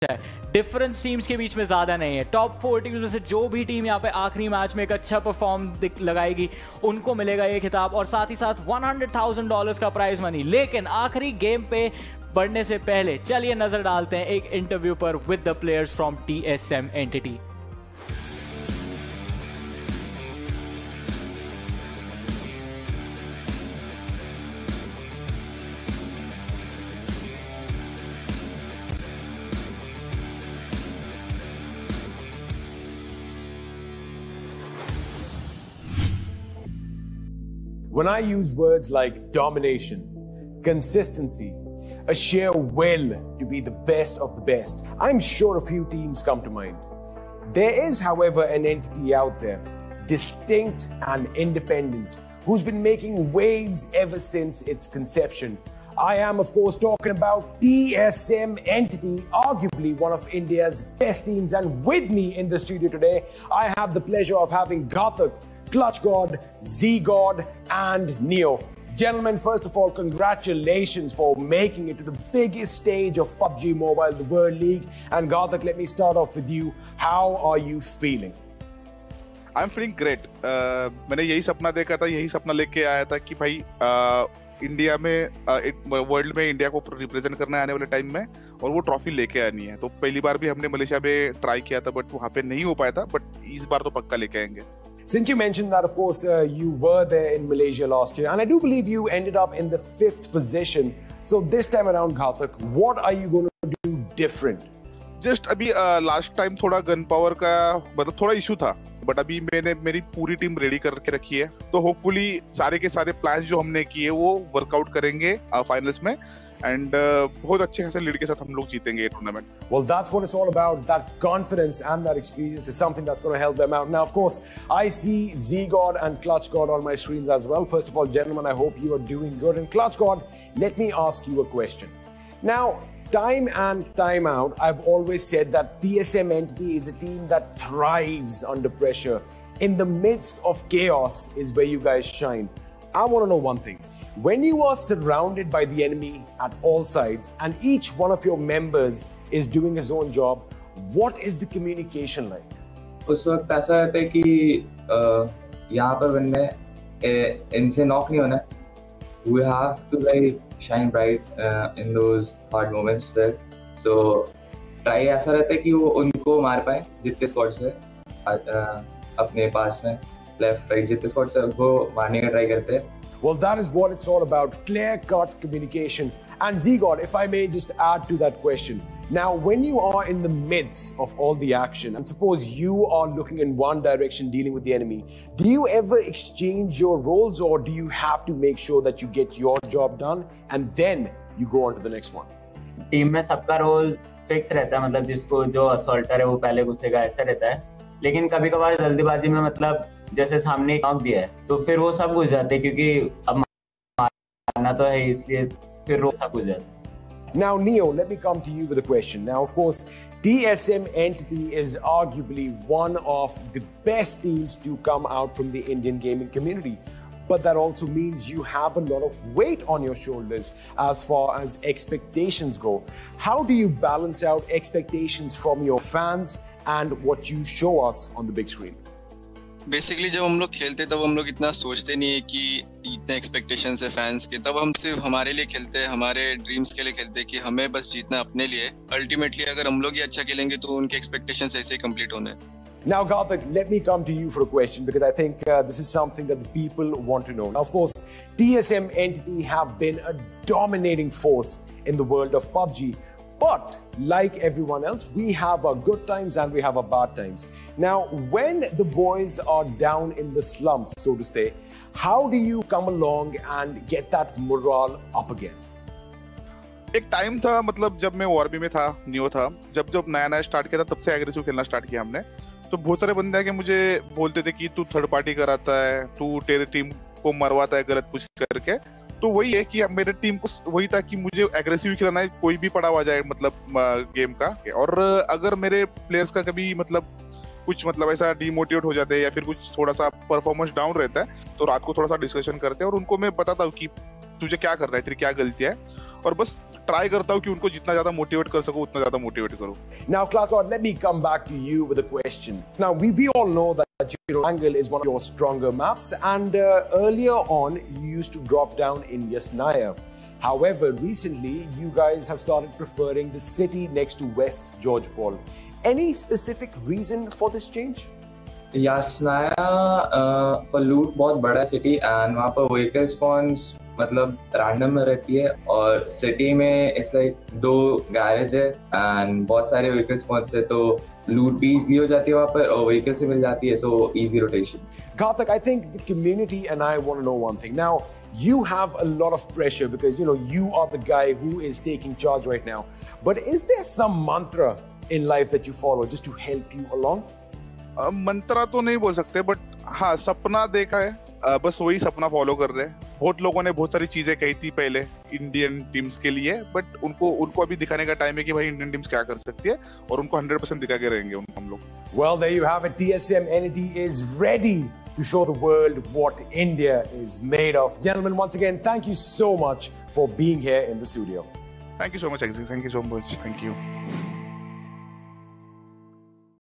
है। Difference teams के बीच में ज़्यादा नहीं है। टॉप 4 टीम्स में से जो भी टीम यहाँ पे आखिरी मैच में एक अच्छा परफॉर्म लगाएगी उनको मिलेगा ये खिताब, और साथ ही साथ $100,000 का प्राइज मनी। लेकिन आखिरी गेम पे बढ़ने से पहले चलिए नजर डालते हैं एक इंटरव्यू पर with the players from TSM entity. When I use words like domination, consistency, a sheer will to be the best of the best, I'm sure a few teams come to mind. There is, however, an entity out there, distinct and independent, who's been making waves ever since its conception. I am, of course, talking about TSM Entity, arguably one of India's best teams. And with me in the studio today, I have the pleasure of having Ghatak, CLUTCHGOD, ZGOD, and NEYOO. Gentlemen, first of all, congratulations for making it to the biggest stage of PUBG Mobile, the World League. And Ghatak, let me start off with you. How are you feeling? I'm feeling great. मैंने यही सपना देखा था, यही सपना लेके आया था कि भाई इंडिया में वर्ल्ड में इंडिया को रिप्रेजेंट करना है आने वाले टाइम में, और वो ट्रॉफी लेके आनी है। तो पहली बार भी हमने मलेशिया में ट्राई किया था, बट वहाँ पे नहीं हो पाया था, बट इस बार तो पक्का लेके आएंगे। Since you mentioned that, of course, you were there in Malaysia last year, and I do believe you ended up in the 5th position. So this time around, Ghatak, what are you going to do different? Just अभी last time थोड़ा gun power का मतलब थोड़ा issue था, but अभी मैंने मेरी पूरी टीम रेडी करके रखी है। तो होपफुली सारे के सारे प्लान्स जो हमने किए वो वर्कआउट करेंगे फाइनल्स में, एंड बहुत अच्छे खासे लीड के साथ हम लोग जीतेंगे ये tournament. Well, that's what it's all about. That confidence and that experience is something that's going to help them out. Now, of course, I see ZGOD and CLUTCHGOD on my screens as well. First of all, gentlemen, I hope you are doing good. And CLUTCHGOD, let me ask you a question. Now, time and time out, I've always said that TSM Entity is a team that thrives under pressure. In the midst of chaos is where you guys shine. I want to know one thing. When you are surrounded by the enemy at all sides and each one of your members is doing his own job, what is the communication like? उस वक्त ऐसा रहता है कि यहाँ पर बनने इनसे नॉक नहीं होना। We have to like shine bright in those hard moments there. So try ऐसा रहता है कि वो उनको मार पाए जितने स्क्वाड से अपने पास में लेफ्ट राइट जितने स्क्वाड से उनको मारने का ट्राई करते हैं। Well, that is what it's all about, clear-cut communication. And ZGOD, if I may just add to that question. Now, when you are in the midst of all the action, and suppose you are looking in one direction dealing with the enemy, do you ever exchange your roles, or do you have to make sure that you get your job done and then you go on to the next one? Team में सबका role fix रहता है, मतलब जिसको जो assaulter है वो पहले घुसेगा, ऐसा रहता है। लेकिन कभी कभार जल्दीबाजी में मतलब जैसे सामने नॉक दिया है तो फिर वो सब घुस जाते हैं, क्योंकि अब मारना तो है, इसलिए फिर वो सब घुस जाते हैं। Now, NEYOO, let me come to you with a question. Now, of course, TSM Entity is arguably one of the best teams to come out from the Indian gaming community. But that also means you have a lot of weight on your shoulders as far as expectations go. How do you balance out expectations from your fans and what you show us on the big screen? Basically जब हम लोग खेलते तब हम लोग इतना सोचते नहीं है कि इतने एक्सपेक्टेशंस है फैंस के, तब हम सिर्फ हमारे लिए खेलते हैं, हमारे ड्रीम्स के लिए खेलते हैं कि हमें बस जीतना अपने लिए। अल्टीमेटली अगर हम लोग ही अच्छा खेलेंगे तो उनके एक्सपेक्टेशंस ऐसे ही कंप्लीट होने। Now, Ghatak, let me come to you for a question, because I think this is something that the people want to know. Now, of course, TSM Entity have been a dominating force in the world of PUBG. But like everyone else, we have our good times and we have our bad times. Now, when the boys are down in the slumps, so to say, how do you come along and get that morale up again? एक time था, मतलब जब मैं वॉरबी में था, neo था, जब नया स्टार्ट किया था, तब से एग्रेसिव खेलना स्टार्ट किया हमने। तो बहुत सारे बंदे आके मुझे बोलते थे कि तू थर्ड पार्टी कराता है, तू तेरे टीम को मरवाता है गलत पुश करके। तो वही है कि मेरे टीम को वही था कि मुझे एग्रेसिव खिलाना है, कोई भी पड़ा हुआ जाए मतलब गेम का। और अगर मेरे प्लेयर्स का कभी मतलब कुछ मतलब ऐसा डिमोटिवेट हो जाते हैं या फिर कुछ थोड़ा सा परफॉर्मेंस डाउन रहता है, तो रात को थोड़ा सा डिस्कशन करते हैं और उनको मैं बताता हूँ कि तुझे क्या करना है, तेरी क्या गलती है, और बस ट्राई करता हूँ कि उनको जितना ज्यादा मोटिवेट कर सकूं उतना ज्यादा मोटिवेट करूं. Now, CLUTCHGOD, let me come back to you with a question. Now, we all know that Angle is one of your stronger maps, and earlier on, you used to drop down in Yasnaya. However, recently, you guys have started preferring the city next to West George Paul. Any specific reason for this change? यासनाया for लूट बहुत बड़ा city and वहाँ पर vehicle spawns मतलब random में रहती है और सिटी में इट्स लाइक 2 गैरेज है एंड बहुत सारे व्हीकल स्पॉन्स है तो लूट भी इजीली हो जाती है वहाँ पर और व्हीकल से मिल जाती है so easy rotation. Ghatak, I think the community and I want to know one thing. Now, you have a lot of pressure because, you are the guy who is taking charge right now. But is there some mantra in life that you follow just to help you along? मंत्रा तो नहीं बोल सकते but हाँ सपना देखा है बस वही सपना फॉलो कर रहे हैं. बहुत लोगों ने बहुत सारी चीजें कही थी पहले इंडियन टीम्स के लिए बट उनको अभी दिखाने का टाइम है कि भाई इंडियन टीम्स क्या कर सकती है और उनको 100% दिखा के रहेंगे हम लोग. Well, there you have it. TSM NET is ready to show the world what India is made of. Gentlemen, once again, thank you so much for being here in the studio. Thank you so much, Exi. Thank you so much. Thank you.